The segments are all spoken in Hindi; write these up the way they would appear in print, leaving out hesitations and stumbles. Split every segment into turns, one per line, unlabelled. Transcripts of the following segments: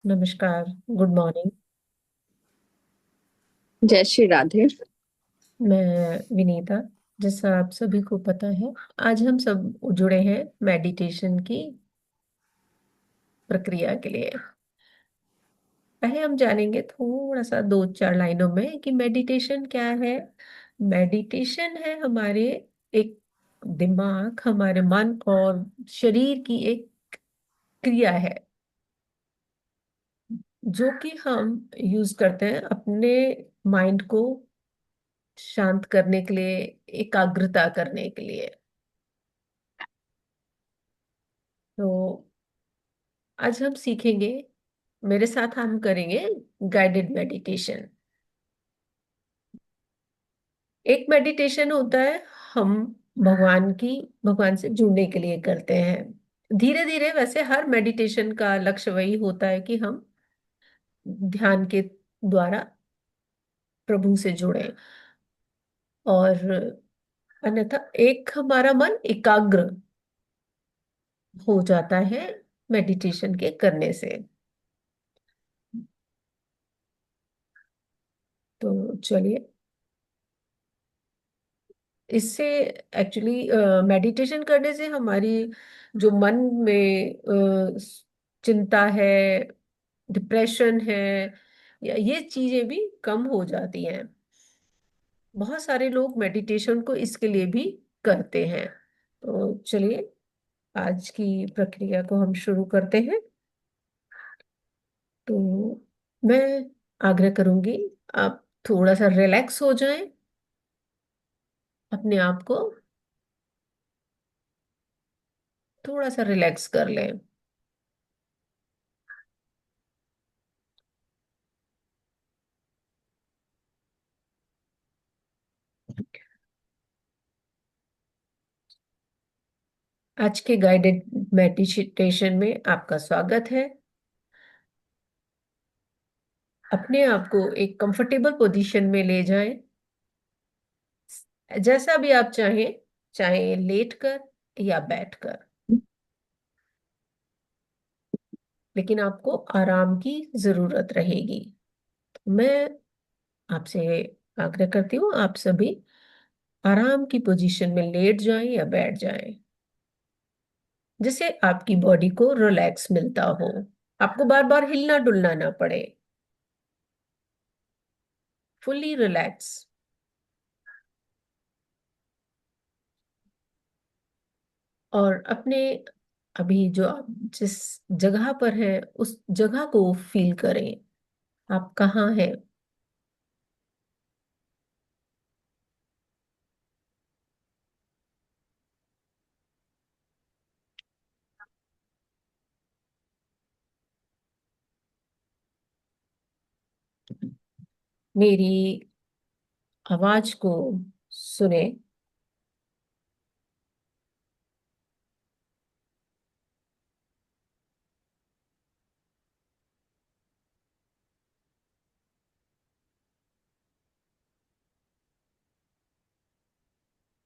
नमस्कार। Good morning.
जय श्री राधे।
मैं विनीता। जैसा आप सभी को पता है, आज हम सब जुड़े हैं मेडिटेशन की प्रक्रिया के लिए। पहले हम जानेंगे थोड़ा सा दो चार लाइनों में कि मेडिटेशन क्या है। मेडिटेशन है हमारे एक दिमाग, हमारे मन और शरीर की एक क्रिया है जो कि हम यूज करते हैं अपने माइंड को शांत करने के लिए, एकाग्रता करने के लिए। तो आज हम सीखेंगे, मेरे साथ हम करेंगे गाइडेड मेडिटेशन। एक मेडिटेशन होता है, हम भगवान से जुड़ने के लिए करते हैं धीरे धीरे। वैसे हर मेडिटेशन का लक्ष्य वही होता है कि हम ध्यान के द्वारा प्रभु से जुड़े, और अन्यथा एक हमारा मन एकाग्र हो जाता है मेडिटेशन के करने से। तो चलिए, इससे एक्चुअली मेडिटेशन करने से हमारी जो मन में चिंता है, डिप्रेशन है, या ये चीजें भी कम हो जाती हैं। बहुत सारे लोग मेडिटेशन को इसके लिए भी करते हैं। तो चलिए, आज की प्रक्रिया को हम शुरू करते हैं। तो मैं आग्रह करूंगी, आप थोड़ा सा रिलैक्स हो जाएं, अपने आप को थोड़ा सा रिलैक्स कर लें। आज के गाइडेड मेडिटेशन में आपका स्वागत है। अपने आप को एक कंफर्टेबल पोजीशन में ले जाएं, जैसा भी आप चाहें, चाहे लेटकर या बैठकर, लेकिन आपको आराम की जरूरत रहेगी। मैं आपसे आग्रह करती हूँ, आप सभी आराम की पोजीशन में लेट जाएं या बैठ जाएं, जिससे आपकी बॉडी को रिलैक्स मिलता हो, आपको बार बार हिलना डुलना ना पड़े। Fully relax. और अपने अभी जो आप जिस जगह पर हैं उस जगह को फील करें। आप कहाँ हैं? मेरी आवाज को सुने।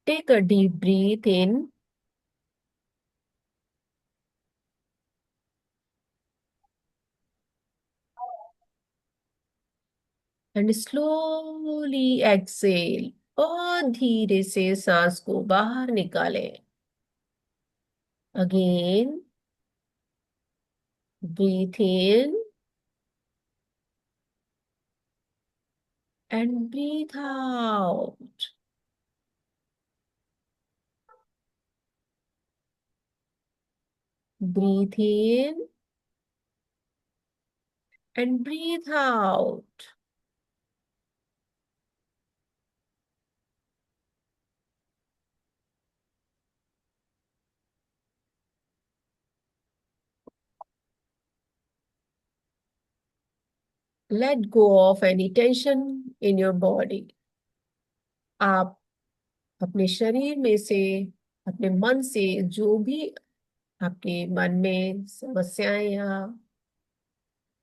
Take a deep breath in and slowly exhale. और धीरे से सांस को बाहर निकालें। Again, breathe in and breathe out. Breathe in and breathe out. Let go of any tension in your body. आप अपने शरीर में से, अपने मन से जो भी आपके मन में समस्याएं या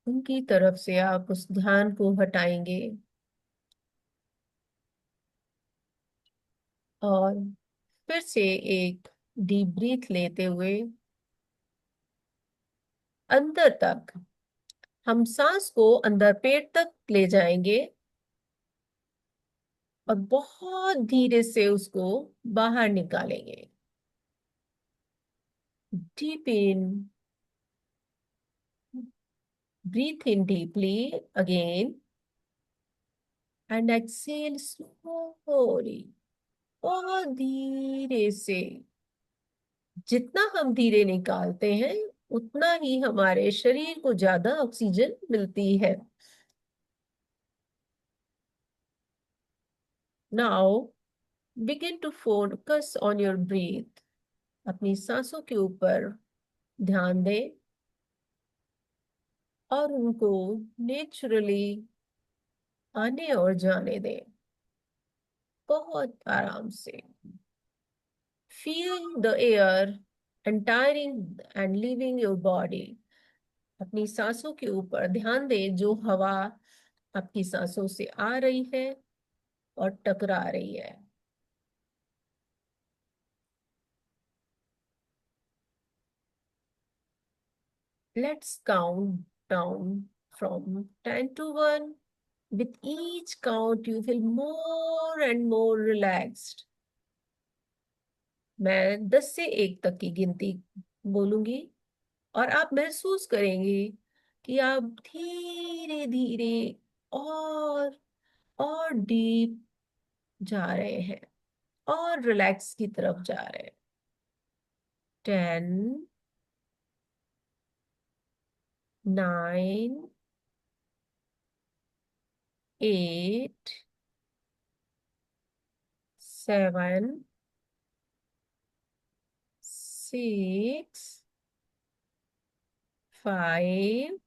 उनकी तरफ से आप उस ध्यान को हटाएंगे। और फिर से एक डीप ब्रीथ लेते हुए अंदर तक हम सांस को अंदर पेट तक ले जाएंगे और बहुत धीरे से उसको बाहर निकालेंगे। Deep in, breathe in deeply again and exhale slowly, बहुत धीरे से। जितना हम धीरे निकालते हैं उतना ही हमारे शरीर को ज्यादा ऑक्सीजन मिलती है। Now begin to focus on your breath. अपनी सांसों के ऊपर ध्यान दें और उनको नेचुरली आने और जाने दें, बहुत आराम से। Feel the air entering and leaving your body. अपनी सांसों के ऊपर ध्यान दें, जो हवा आपकी सांसों से आ रही है और टकरा रही है। Let's count down from 10 to 1. With each count, you feel more and more relaxed. मैं 10 से 1 तक की गिनती बोलूंगी और आप महसूस करेंगे कि आप धीरे धीरे और और डीप जा रहे हैं और रिलैक्स की तरफ जा रहे हैं। 10, 9, 8, 7, 6, 5,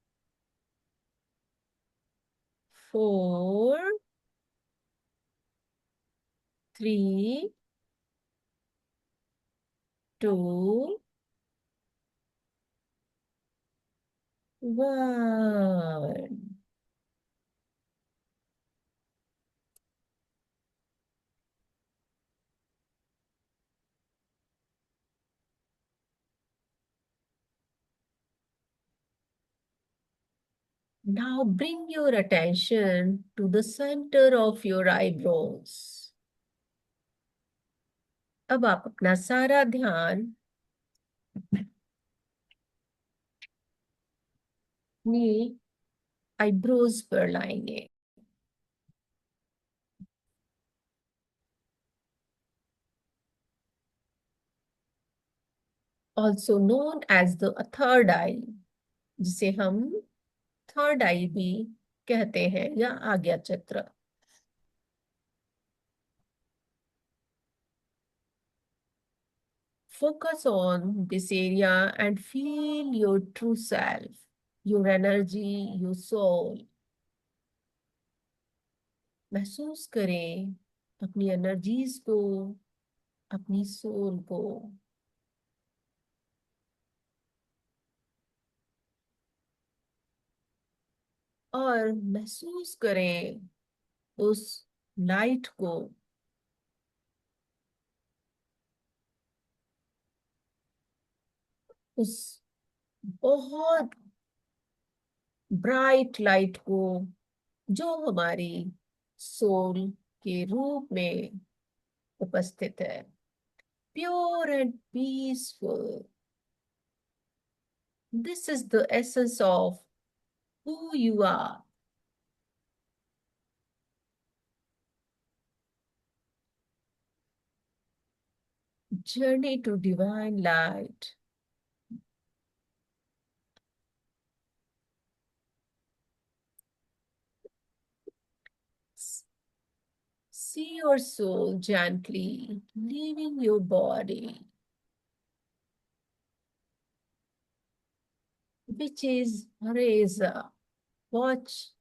4, 3, 2, 1। Now bring your attention to the center of your eyebrows. अब आप अपना सारा ध्यान अपनी आईब्रोज पर लाएंगे। Also known as the third eye, जिसे हम थर्ड आई भी कहते हैं या आज्ञा चक्र। Focus on this area and feel your true self, your energy, your soul. महसूस करें अपनी एनर्जीज को, अपनी सोल को। और महसूस करें उस लाइट को, उस बहुत ब्राइट लाइट को जो हमारी सोल के रूप में उपस्थित है। Pure and peaceful, this is the essence of who you are. Journey to divine light. See your soul gently leaving your body, which is Reza. Watch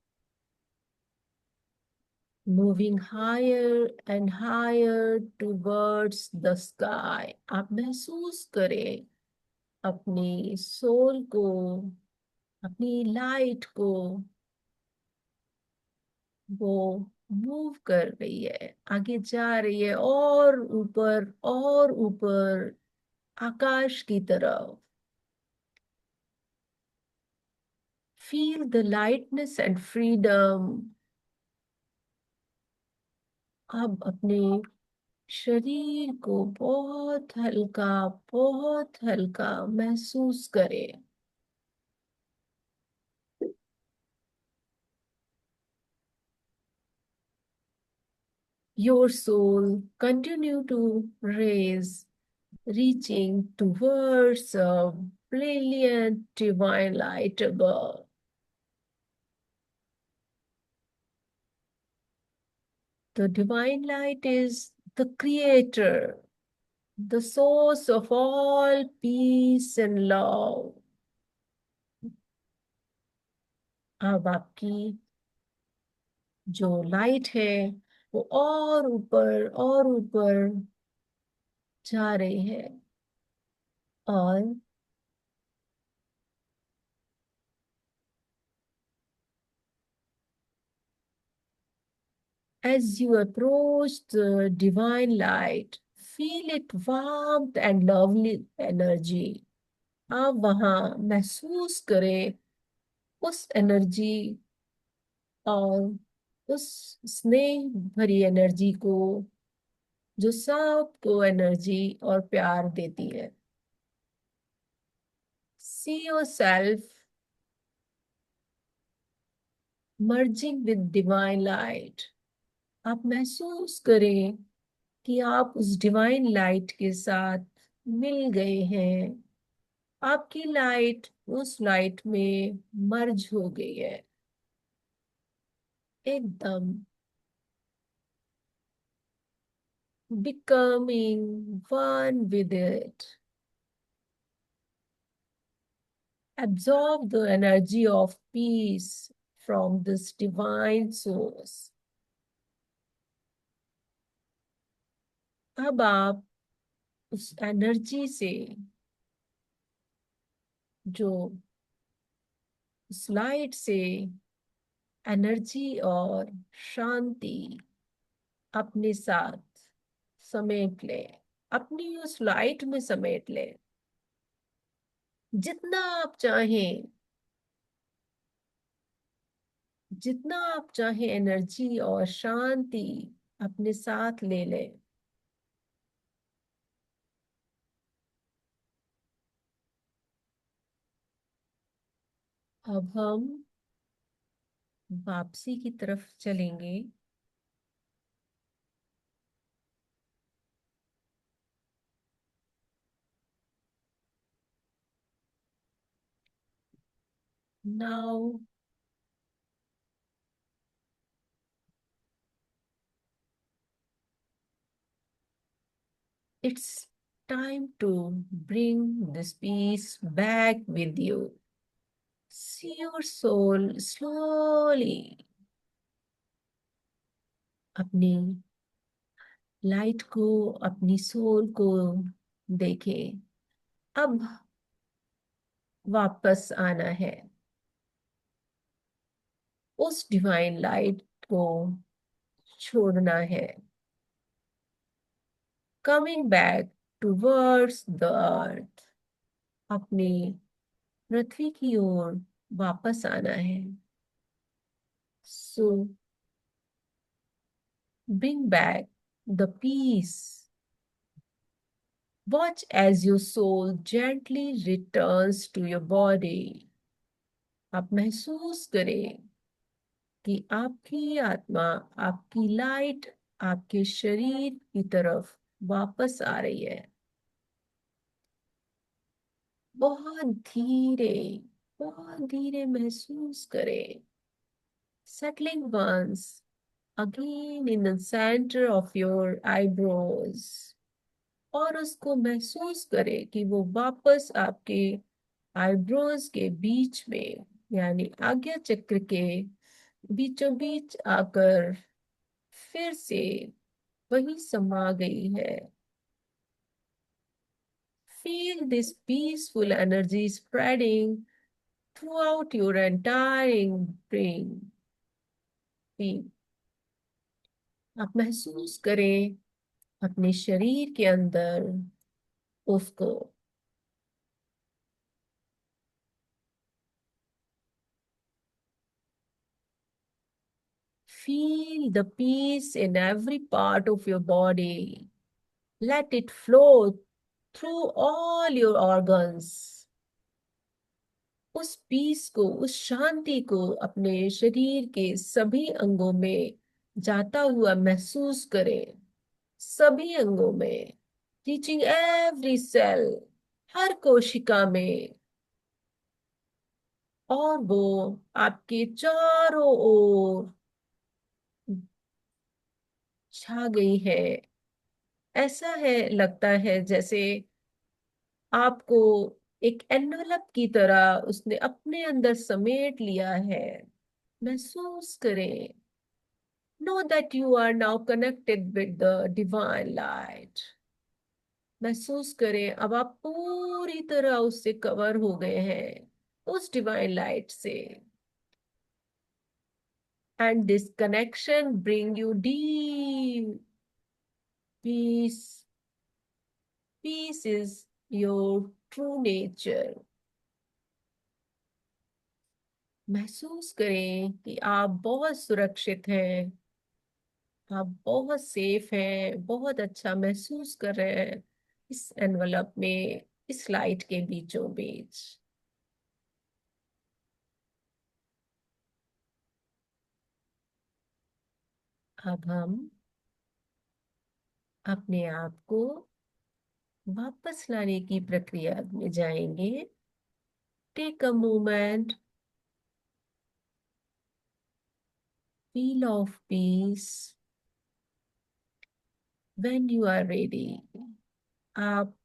moving higher and higher towards the sky. आप महसूस करें अपनी सोल को, अपनी लाइट को, वो मूव कर रही है, आगे जा रही है और ऊपर आकाश की तरफ। Feel the lightness and freedom. अब अपने शरीर को बहुत हल्का महसूस करें। Your soul continue to raise, reaching towards a brilliant divine light above. The divine light is the creator, the source of all peace and love. अब आपकी जो लाइट है वो और ऊपर जा रही है, और as you approach the divine light, feel it warmth and lovely energy. आप वहां महसूस करें उस एनर्जी और उस स्नेह भरी एनर्जी को जो सबको एनर्जी और प्यार देती है। See yourself merging with divine light. आप महसूस करें कि आप उस डिवाइन लाइट के साथ मिल गए हैं। आपकी लाइट उस लाइट में मर्ज हो गई है, एकदम becoming one with it. Absorb the energy of peace from this divine source. अब आप उस एनर्जी से, जो उस लाइट से एनर्जी और शांति अपने साथ समेट ले, अपनी उस लाइट में समेट ले। जितना आप चाहें, जितना आप चाहें एनर्जी और शांति अपने साथ ले लें। अब हम वापसी की तरफ चलेंगे। Now it's time to bring this peace back with you. See your soul slowly अपनी लाइट को, अपनी सोल को देखें। अब वापस आना है, उस डिवाइन लाइट को छोड़ना है। Coming back towards the earth, अपनी पृथ्वी की ओर वापस आना है। So bring back the peace. Watch as your soul gently returns to your body. आप महसूस करें कि आपकी आत्मा, आपकी लाइट आपके शरीर की तरफ वापस आ रही है। बहुत धीरे, बहुत धीरे महसूस करें। Settling once again in the center of your eyebrows. और उसको महसूस करें कि वो वापस आपके आईब्रोज के बीच में, यानी आज्ञा चक्र के बीचों बीच आकर फिर से वही समा गई है। Feel this peaceful energy spreading throughout your entire being. आप महसूस करें अपने शरीर के अंदर उसको। Feel the peace in every part of your body. Let it flow through all your organs. उस पीस को, उस शांति को अपने शरीर के सभी अंगों में जाता हुआ महसूस करें, सभी अंगों में, रीचिंग एवरी सेल, हर कोशिका में। और वो आपके चारों ओर छा गई है। ऐसा है, लगता है जैसे आपको एक एनवलप की तरह उसने अपने अंदर समेट लिया है। महसूस करें। Know that you are now connected with the divine light. महसूस करें अब आप पूरी तरह उससे कवर हो गए हैं, उस डिवाइन लाइट से। And this connection bring you deep peace. Peace is your true nature. महसूस करें कि आप बहुत सुरक्षित हैं, आप बहुत सेफ हैं, बहुत अच्छा महसूस कर रहे हैं इस एनवलप में, इस लाइट के बीचों बीच। अब हम अपने आप को वापस लाने की प्रक्रिया में जाएंगे। Take a moment, feel of peace when you are ready. आप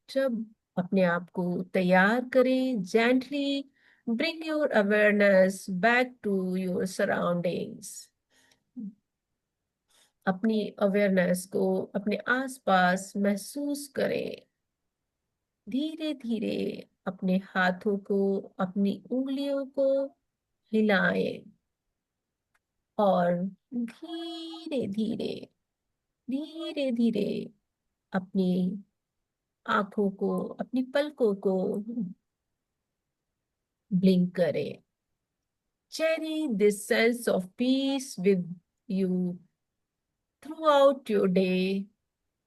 जब अपने आप को तैयार करें, gently bring your awareness back to your surroundings. अपनी अवेयरनेस को अपने आसपास महसूस करें। धीरे धीरे अपने हाथों को, अपनी उंगलियों को हिलाएं और धीरे धीरे, धीरे धीरे अपनी आंखों को, अपनी पलकों को ब्लिंक करें। Cherish this sense of peace with you throughout your day.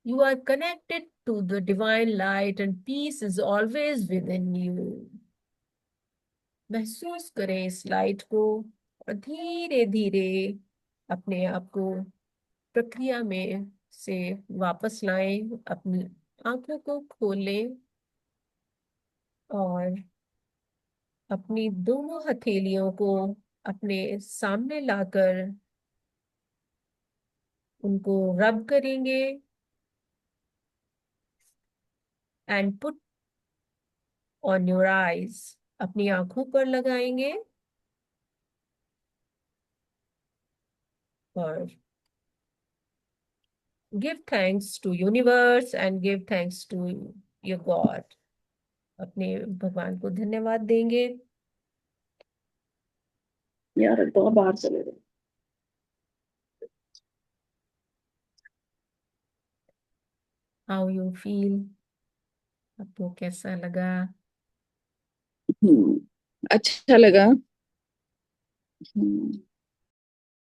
You are connected to the divine light and peace is always within you. महसूस करें इस लाइट को और धीरे धीरे अपने आप को प्रक्रिया में से वापस लाएं। अपनी आंखों को खोलें और अपनी दोनों हथेलियों को अपने सामने लाकर उनको रब करेंगे and put on your eyes. अपनी आंखों पर लगाएंगे और give thanks to universe and give thanks to your god. अपने भगवान को धन्यवाद देंगे।
यार तो बाहर चले गए।
How you feel? आपको कैसा लगा?
अच्छा लगा। हम्म,